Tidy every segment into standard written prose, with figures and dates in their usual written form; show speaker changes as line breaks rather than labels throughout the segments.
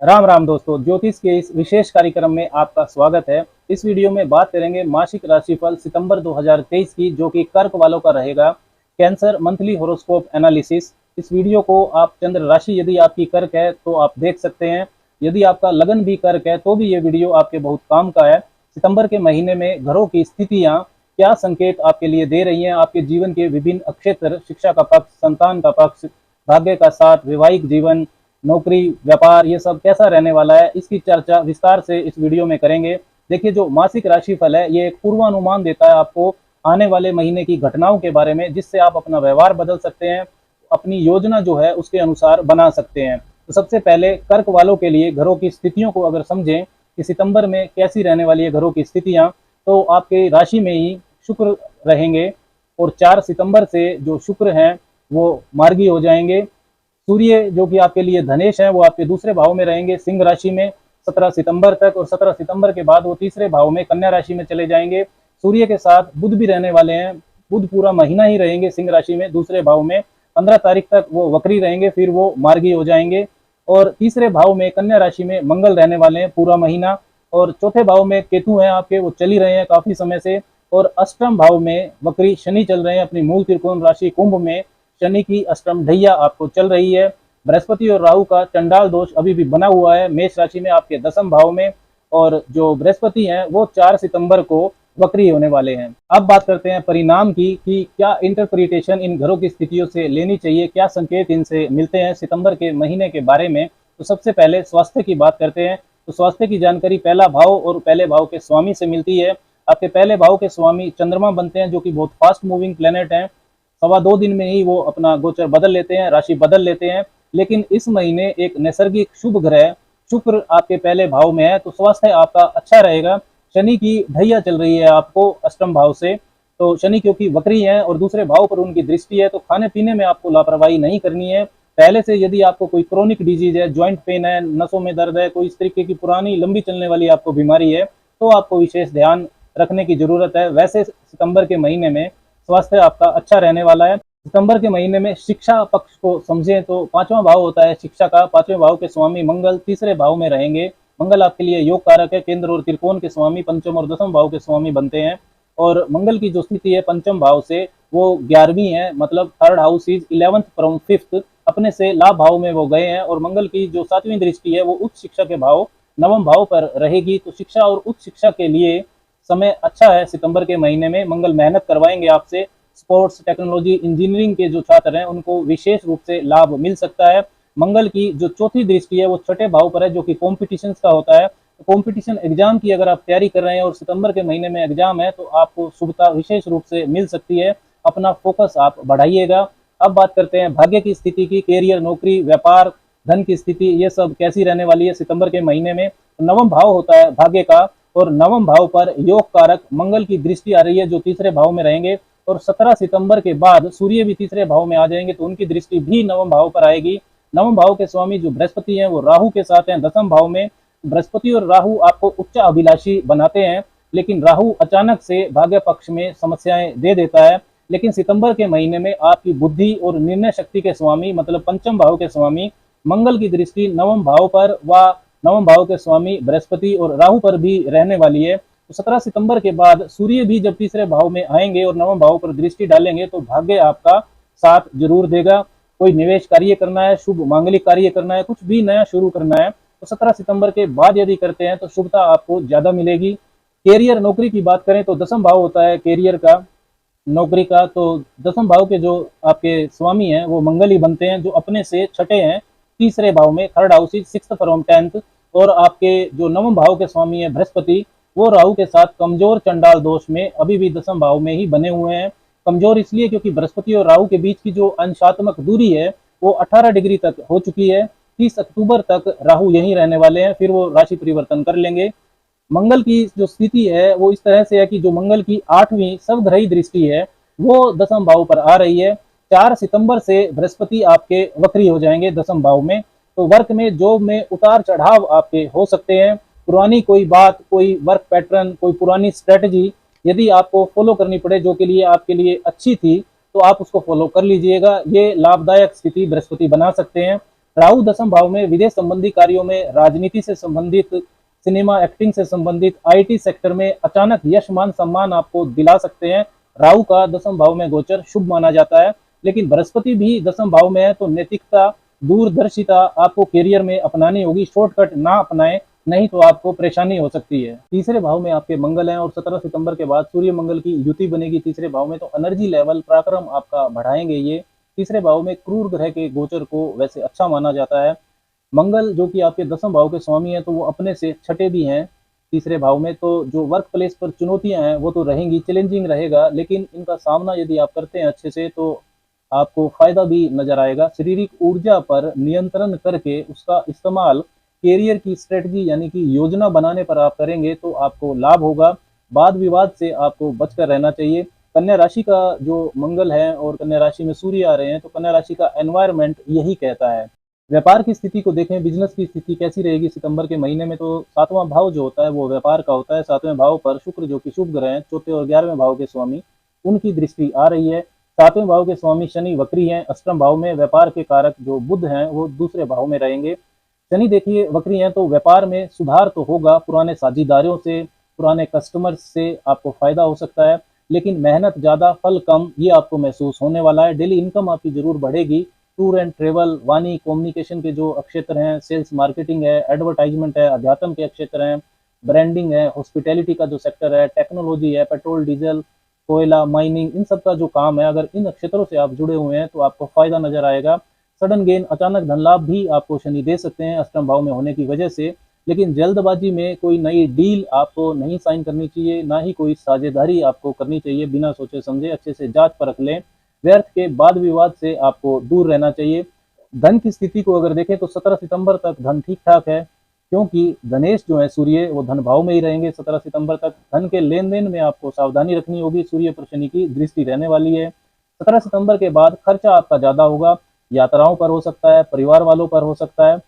राम राम दोस्तों, ज्योतिष के इस विशेष कार्यक्रम में आपका स्वागत है। इस वीडियो में बात करेंगे मासिक राशिफल सितंबर 2023 की, जो कि कर्क वालों का रहेगा। Cancer monthly horoscope analysis. इस वीडियो को आप चंद्र राशि यदि आपकी कर्क है तो आप देख सकते हैं। यदि आपका लगन भी कर्क है तो भी ये वीडियो आपके बहुत काम का है। सितंबर के महीने में घरों की स्थितियां क्या संकेत आपके लिए दे रही हैं, आपके जीवन के विभिन्न क्षेत्र, शिक्षा का पक्ष, संतान का पक्ष, भाग्य का साथ, वैवाहिक जीवन, नौकरी, व्यापार, ये सब कैसा रहने वाला है, इसकी चर्चा विस्तार से इस वीडियो में करेंगे। देखिए, जो मासिक राशिफल है ये एक पूर्वानुमान देता है आपको आने वाले महीने की घटनाओं के बारे में, जिससे आप अपना व्यवहार बदल सकते हैं, अपनी योजना जो है उसके अनुसार बना सकते हैं। तो सबसे पहले कर्क वालों के लिए घरों की स्थितियों को अगर समझें कि सितंबर में कैसी रहने वाली है घरों की स्थितियां, तो आपके राशि में ही शुक्र रहेंगे और 4 सितंबर से जो शुक्र हैं वो मार्गी हो जाएंगे। सूर्य जो कि आपके लिए धनेश है वो आपके दूसरे भाव में रहेंगे सिंह राशि में 17 सितंबर तक, और 17 सितंबर के बाद वो तीसरे भाव में कन्या राशि में चले जाएंगे। सूर्य के साथ बुध भी रहने वाले हैं। बुध पूरा महीना ही रहेंगे सिंह राशि में दूसरे भाव में। 15 तारीख तक वो वक्री रहेंगे, फिर वो मार्गी हो जाएंगे। और तीसरे भाव में कन्या राशि में मंगल रहने वाले हैं पूरा महीना। और चौथे भाव में केतु हैं आपके, वो चल ही रहे हैं काफी समय से। और अष्टम भाव में वक्री शनि चल रहे हैं अपनी मूल त्रिकोण राशि कुंभ में। शनि की अष्टम ढैया आपको चल रही है। बृहस्पति और राहु का चंडाल दोष अभी भी बना हुआ है मेष राशि में आपके दसम भाव में। और जो बृहस्पति हैं वो 4 सितंबर को वक्री होने वाले हैं। अब बात करते हैं परिणाम की कि क्या इंटरप्रिटेशन इन घरों की स्थितियों से लेनी चाहिए, क्या संकेत इनसे मिलते हैं सितंबर के महीने के बारे में। तो सबसे पहले स्वास्थ्य की बात करते हैं। तो स्वास्थ्य की जानकारी पहला भाव और पहले भाव के स्वामी से मिलती है। आपके पहले भाव के स्वामी चंद्रमा बनते हैं, जो कि बहुत फास्ट मूविंग प्लेनेट हैं। 2.25 दिन में ही वो अपना गोचर बदल लेते हैं, राशि बदल लेते हैं। लेकिन इस महीने एक नैसर्गिक शुभ ग्रह शुक्र आपके पहले भाव में है, तो स्वास्थ्य आपका अच्छा रहेगा। शनि की ढैया चल रही है आपको अष्टम भाव से, तो शनि क्योंकि वक्री है और दूसरे भाव पर उनकी दृष्टि है, तो खाने पीने में आपको लापरवाही नहीं करनी है। पहले से यदि आपको कोई क्रोनिक डिजीज है, ज्वाइंट पेन है, नसों में दर्द है, कोई इस तरीके की पुरानी लंबी चलने वाली आपको बीमारी है, तो आपको विशेष ध्यान रखने की जरूरत है। वैसे सितंबर के महीने में स्वास्थ्य आपका अच्छा रहने वाला है। सितंबर के महीने में शिक्षा पक्ष को समझें तो 5वां भाव होता है शिक्षा का। 5वें भाव के स्वामी मंगल तीसरे भाव में रहेंगे। मंगल आपके लिए योग कारक है। केंद्र और त्रिकोण के स्वामी पंचम और दसम भाव के स्वामी बनते हैं। और मंगल की जो स्थिति है पंचम भाव से वो 11वीं है, मतलब third house is 11th from 5th, अपने से लाभ भाव में वो गए हैं। और मंगल की जो 7वीं दृष्टि है वो उच्च शिक्षा के भाव नवम भाव पर रहेगी। तो शिक्षा और उच्च शिक्षा के लिए समय अच्छा है सितंबर के महीने में। मंगल मेहनत करवाएंगे आपसे। स्पोर्ट्स, टेक्नोलॉजी, इंजीनियरिंग के जो छात्र हैं उनको विशेष रूप से लाभ मिल सकता है। मंगल की जो चौथी दृष्टि है वो छठे भाव पर है, जो कि कॉम्पिटिशन का होता है। कॉम्पिटिशन एग्जाम की अगर आप तैयारी कर रहे हैं और सितंबर के महीने में एग्जाम है, तो आपको शुभता विशेष रूप से मिल सकती है। अपना फोकस आप बढ़ाइएगा। अब बात करते हैं भाग्य की स्थिति की। कैरियर, नौकरी, व्यापार, धन की स्थिति, ये सब कैसी रहने वाली है सितंबर के महीने में। नवम भाव होता है भाग्य का, और नवम भाव पर योग कारक मंगल की दृष्टि आ रही है, जो तीसरे भाव में रहेंगे। और 17 सितंबर के बाद सूर्य भी तीसरे भाव में आ जाएंगे, तो उनकी दृष्टि भी नवम भाव पर आएगी। नवम भाव के स्वामी जो बृहस्पति हैं वो राहु के साथ हैं दसम भाव में। बृहस्पति और राहु आपको उच्च अभिलाषी बनाते हैं, लेकिन राहु अचानक से भाग्य पक्ष में समस्याएं दे देता है। लेकिन सितंबर के महीने में आपकी बुद्धि और निर्णय शक्ति के स्वामी, मतलब पंचम भाव के स्वामी मंगल की दृष्टि नवम भाव पर व नवम भाव के स्वामी बृहस्पति और राहु पर भी रहने वाली है। तो 17 सितंबर के बाद सूर्य भी जब तीसरे भाव में आएंगे और नवम भाव पर दृष्टि डालेंगे, तो भाग्य आपका साथ जरूर देगा। कोई निवेश कार्य करना है, शुभ मांगलिक कार्य करना है, कुछ भी नया शुरू करना है, तो 17 सितंबर के बाद यदि करते हैं तो शुभता आपको ज्यादा मिलेगी। कैरियर, नौकरी की बात करें तो दसम भाव होता है कैरियर का, नौकरी का। तो दसम भाव के जो आपके स्वामी हैं वो मंगल ही बनते हैं, जो अपने से छठे हैं तीसरे भाव में, third house is 6th from 10th। और आपके जो नवम भाव के स्वामी है बृहस्पति, वो राहु के साथ कमजोर चंडाल दोष में अभी भी दसम भाव में ही बने हुए हैं। कमजोर इसलिए क्योंकि बृहस्पति और राहु के बीच की जो अंशात्मक दूरी है वो 18 डिग्री तक हो चुकी है। 30 अक्टूबर तक राहु यहीं रहने वाले हैं, फिर वो राशि परिवर्तन कर लेंगे। मंगल की जो स्थिति है वो इस तरह से है कि जो मंगल की 8वीं सर्वग्रही दृष्टि है वो दसम भाव पर आ रही है। 4 सितंबर से बृहस्पति आपके वक्री हो जाएंगे दसम भाव में। तो वर्क में, जॉब में उतार चढ़ाव आपके हो सकते हैं। पुरानी कोई बात, कोई वर्क पैटर्न, कोई पुरानी स्ट्रेटजी यदि आपको फॉलो करनी पड़े जो के लिए आपके लिए अच्छी थी, तो आप उसको फॉलो कर लीजिएगा। ये लाभदायक स्थिति बृहस्पति बना सकते हैं। राहु दसम भाव में विदेश संबंधी कार्यों में, राजनीति से संबंधित, सिनेमा एक्टिंग से संबंधित, आईटी सेक्टर में अचानक यश मान सम्मान आपको दिला सकते हैं। राहु का दसम भाव में गोचर शुभ माना जाता है। लेकिन बृहस्पति भी दसम भाव में है, तो नैतिकता, दूरदर्शिता आपको करियर में अपनानी होगी। शॉर्टकट ना अपनाएं, नहीं तो आपको परेशानी हो सकती है। तीसरे भाव में आपके मंगल हैं और 17 सितंबर के बाद सूर्य मंगल की युति बनेगी तीसरे भाव में, तो एनर्जी लेवल, पराक्रम आपका बढ़ाएंगे ये। तीसरे भाव में क्रूर ग्रह के गोचर को वैसे अच्छा माना जाता है। मंगल जो कि आपके दसम भाव के स्वामी हैं, तो वो अपने से छठे भी हैं तीसरे भाव में, तो जो वर्क प्लेस पर चुनौतियां हैं वो तो रहेंगी, चैलेंजिंग रहेगा, लेकिन इनका सामना यदि आप करते हैं अच्छे से तो आपको फायदा भी नजर आएगा। शारीरिक ऊर्जा पर नियंत्रण करके उसका इस्तेमाल कैरियर की स्ट्रेटजी यानी कि योजना बनाने पर आप करेंगे तो आपको लाभ होगा। वाद विवाद से आपको बचकर रहना चाहिए। कन्या राशि का जो मंगल है और कन्या राशि में सूर्य आ रहे हैं, तो कन्या राशि का एनवायरनमेंट यही कहता है। व्यापार की स्थिति को देखें, बिजनेस की स्थिति कैसी रहेगी सितंबर के महीने में, तो सातवां भाव जो होता है वो व्यापार का होता है। सातवें भाव पर शुक्र जो कि शुभ ग्रह हैं, चौथे और 11वें भाव के स्वामी, उनकी दृष्टि आ रही है। सातवें भाव के स्वामी शनि वक्री हैं। अष्टम भाव में व्यापार के कारक जो बुध हैं वो दूसरे भाव में रहेंगे। शनि देखिए वक्री हैं, तो व्यापार में सुधार तो होगा, पुराने साझेदारों से, पुराने कस्टमर्स से आपको फायदा हो सकता है, लेकिन मेहनत ज़्यादा फल कम, ये आपको महसूस होने वाला है। डेली इनकम आपकी जरूर बढ़ेगी। टूर एंड ट्रेवल, वाणी, कम्युनिकेशन के जो क्षेत्र हैं, सेल्स मार्केटिंग है, एडवर्टाइजमेंट है, अध्यात्म के क्षेत्र हैं, ब्रांडिंग है, हॉस्पिटैलिटी का जो सेक्टर है, टेक्नोलॉजी है, पेट्रोल डीजल, कोयला, माइनिंग, इन सब का जो काम है, अगर इन क्षेत्रों से आप जुड़े हुए हैं तो आपको फायदा नजर आएगा। सडन गेन, अचानक धन लाभ भी आपको शनि दे सकते हैं अष्टम भाव में होने की वजह से, लेकिन जल्दबाजी में कोई नई डील आपको नहीं साइन करनी चाहिए, ना ही कोई साझेदारी आपको करनी चाहिए। बिना सोचे समझे अच्छे से जांच परख लें। व्यर्थ के वाद विवाद से आपको दूर रहना चाहिए। धन की स्थिति को अगर देखें तो 17 सितंबर तक धन ठीक ठाक है, क्योंकि धनेश जो है सूर्य वो धन भाव में ही रहेंगे 17 सितंबर तक। धन के लेन देन में आपको सावधानी रखनी होगी, सूर्य पर शनि की दृष्टि रहने वाली है। 17 सितंबर के बाद खर्चा आपका ज्यादा होगा, यात्राओं पर हो सकता है, परिवार वालों पर हो सकता है,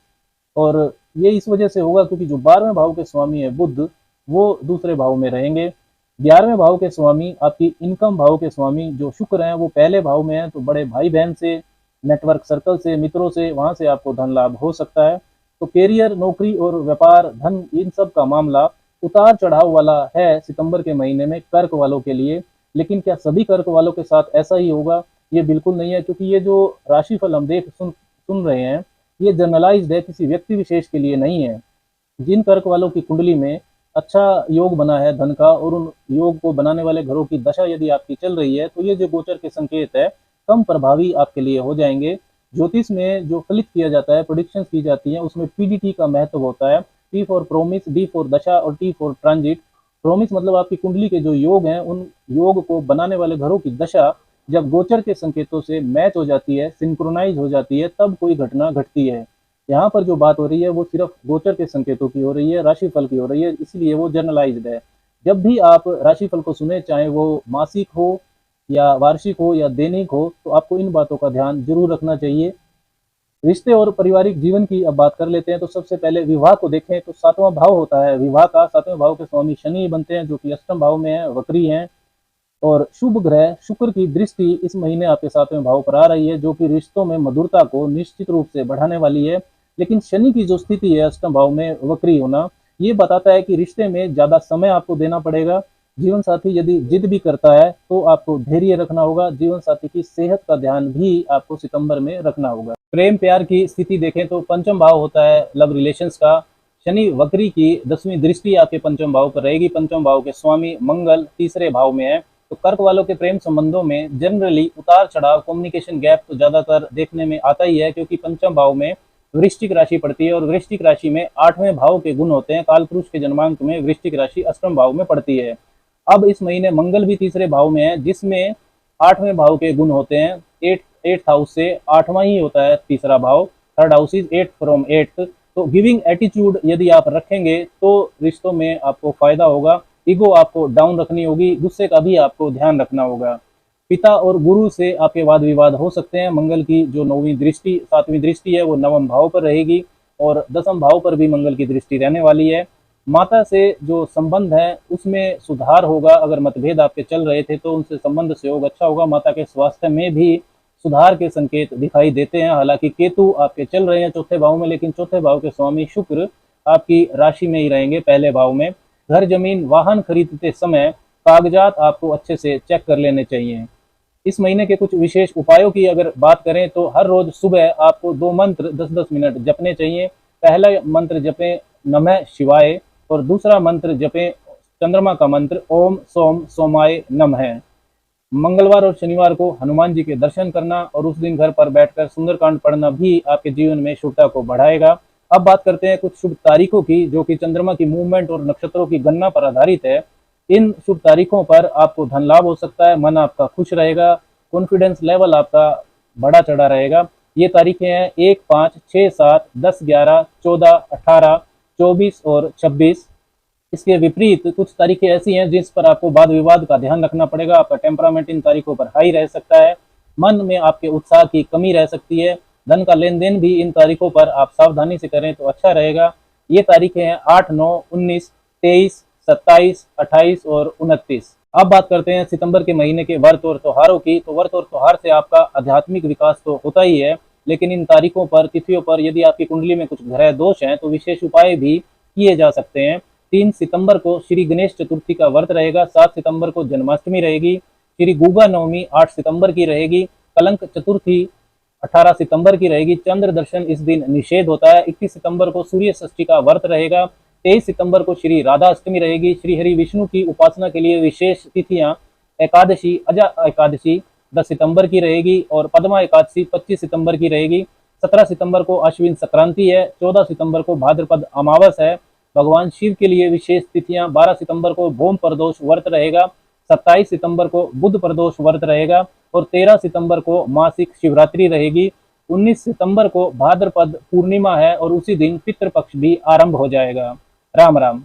और ये इस वजह से होगा क्योंकि जो 12वें भाव के स्वामी है बुध, वो दूसरे भाव में रहेंगे। 11वें भाव के स्वामी, आपकी इनकम भाव के स्वामी जो शुक्र हैं, वो पहले भाव में है, तो बड़े भाई बहन से, नेटवर्क सर्कल से, मित्रों से, वहां से आपको धन लाभ हो सकता है। तो कैरियर, नौकरी और व्यापार, धन, इन सब का मामला उतार चढ़ाव वाला है सितंबर के महीने में कर्क वालों के लिए। लेकिन क्या सभी कर्क वालों के साथ ऐसा ही होगा? ये बिल्कुल नहीं है, क्योंकि ये जो राशिफल हम सुन रहे हैं, ये जनरलाइज्ड है, किसी व्यक्ति विशेष के लिए नहीं है। जिन कर्क वालों की कुंडली में अच्छा योग बना है धन का, और उन योग को बनाने वाले घरों की दशा यदि आपकी चल रही है, तो ये जो गोचर के संकेत है कम प्रभावी आपके लिए हो जाएंगे। ज्योतिष में जो फलित किया जाता है, प्रेडिक्शंस की जाती हैं, उसमें पीडीटी का महत्व होता है। P for promise, D for दशा और टी फॉर ट्रांजिट। प्रोमिस मतलब आपकी कुंडली के जो योग हैं, उन योग को बनाने वाले घरों की दशा जब गोचर के संकेतों से मैच हो जाती है, सिंक्रोनाइज हो जाती है, तब कोई घटना घटती है। यहाँ पर जो बात हो रही है वो सिर्फ गोचर के संकेतों की हो रही है, राशिफल की हो रही है, इसलिए वो जनरलाइज्ड है। जब भी आप राशिफल को सुने, चाहे वो मासिक हो या वार्षिक हो या दैनिक हो, तो आपको इन बातों का ध्यान जरूर रखना चाहिए। रिश्ते और पारिवारिक जीवन की अब बात कर लेते हैं, तो सबसे पहले विवाह को देखें तो सातवां भाव होता है विवाह का। सातवें भाव के स्वामी शनि बनते हैं, जो कि अष्टम भाव में है, वक्री हैं, और शुभ ग्रह शुक्र की दृष्टि इस महीने आपके सातवें भाव पर आ रही है, जो कि रिश्तों में मधुरता को निश्चित रूप से बढ़ाने वाली है। लेकिन शनि की जो स्थिति है अष्टम भाव में वक्री होना, ये बताता है कि रिश्ते में ज्यादा समय आपको देना पड़ेगा। जीवन साथी यदि जिद भी करता है तो आपको धैर्य रखना होगा। जीवन साथी की सेहत का ध्यान भी आपको सितंबर में रखना होगा। प्रेम प्यार की स्थिति देखें तो पंचम भाव होता है लव रिलेशंस का। शनि वक्री की 10वीं दृष्टि आपके पंचम भाव पर रहेगी। पंचम भाव के स्वामी मंगल तीसरे भाव में है, तो कर्क वालों के प्रेम संबंधों में जनरली उतार चढ़ाव, कम्युनिकेशन गैप तो ज्यादातर देखने में आता ही है, क्योंकि पंचम भाव में वृश्चिक राशि पड़ती है, और वृश्चिक राशि में 8वें भाव के गुण होते हैं। काल पुरुष के जन्मांक में वृश्चिक राशि अष्टम भाव में पड़ती है। अब इस महीने मंगल भी तीसरे भाव में है, जिसमें 8वें भाव के गुण होते हैं। एट्थ हाउस से 8वां ही होता है तीसरा भाव। Third house is 8 from 8। तो गिविंग एटीट्यूड यदि आप रखेंगे तो रिश्तों में आपको फायदा होगा। ईगो आपको डाउन रखनी होगी, गुस्से का भी आपको ध्यान रखना होगा। पिता और गुरु से आपके वाद विवाद हो सकते हैं। मंगल की जो 9वीं दृष्टि, 7वीं दृष्टि है, वो 9वें भाव पर रहेगी, और 10वें भाव पर भी मंगल की दृष्टि रहने वाली है। माता से जो संबंध है उसमें सुधार होगा। अगर मतभेद आपके चल रहे थे तो उनसे संबंध सहयोग अच्छा होगा। माता के स्वास्थ्य में भी सुधार के संकेत दिखाई देते हैं। हालांकि केतु आपके चल रहे हैं चौथे भाव में, लेकिन चौथे भाव के स्वामी शुक्र आपकी राशि में ही रहेंगे, पहले भाव में। घर जमीन वाहन खरीदते समय कागजात आपको अच्छे से चेक कर लेने चाहिए। इस महीने के कुछ विशेष उपायों की अगर बात करें तो हर रोज सुबह आपको 2 मंत्र 10-10 मिनट जपने चाहिए। पहला मंत्र जपें नमः शिवाय और दूसरा मंत्र जपें चंद्रमा का मंत्र ओम सोम सोमाय नमः। मंगलवार और शनिवार को हनुमान जी के दर्शन करना और उस दिन घर पर बैठकर सुंदरकांड पढ़ना भी आपके जीवन में शुभता को बढ़ाएगा। अब बात करते हैं कुछ शुभ तारीखों की, जो कि चंद्रमा की मूवमेंट और नक्षत्रों की गणना पर आधारित है। इन शुभ तारीखों पर आपको धन लाभ हो सकता है, मन आपका खुश रहेगा, कॉन्फिडेंस लेवल आपका बड़ा चढ़ा रहेगा। ये तारीखें हैं 1, 5, 6, 7, 10, 11, 14, 18, 24 और 26। इसके विपरीत कुछ तारीखें ऐसी हैं जिस पर आपको वाद विवाद का ध्यान रखना पड़ेगा। आपका टेम्परामेंट इन तारीखों पर हाई रह सकता है, मन में आपके उत्साह की कमी रह सकती है। धन का लेन देन भी इन तारीखों पर आप सावधानी से करें तो अच्छा रहेगा। ये तारीखें हैं 8, 9, 19, 23, 27, 28 और 29। अब बात करते हैं सितंबर के महीने के व्रत और त्योहारों की। तो व्रत और त्योहार से आपका आध्यात्मिक विकास तो होता ही है, लेकिन इन तारीखों पर, तिथियों पर यदि आपकी कुंडली में कुछ ग्रह दोष हैं तो विशेष उपाय भी किए जा सकते हैं। 3 सितंबर को श्री गणेश चतुर्थी का व्रत रहेगा। 7 सितंबर को जन्माष्टमी रहेगी। श्री गुगा नवमी 8 सितंबर की रहेगी। कलंक चतुर्थी 18 सितंबर की रहेगी। चंद्र दर्शन इस दिन निषेध होता है। 21 सितंबर को सूर्य षष्ठी का व्रत रहेगा। 23 सितंबर को श्री राधा अष्टमी रहेगी। श्री हरि विष्णु की उपासना के लिए विशेष तिथियां एकादशी अजा एकादशी 10 सितंबर की रहेगी और पद्मा एकादशी 25 सितंबर की रहेगी। 17 सितंबर को अश्विन संक्रांति है। 14 सितंबर को भाद्रपद अमावस है। भगवान शिव के लिए विशेष तिथियां 12 सितंबर को भौम प्रदोष व्रत रहेगा। 27 सितंबर को बुध प्रदोष व्रत रहेगा और 13 सितंबर को मासिक शिवरात्रि रहेगी। 19 सितंबर को भाद्रपद पूर्णिमा है और उसी दिन पितृपक्ष भी आरंभ हो जाएगा। राम राम।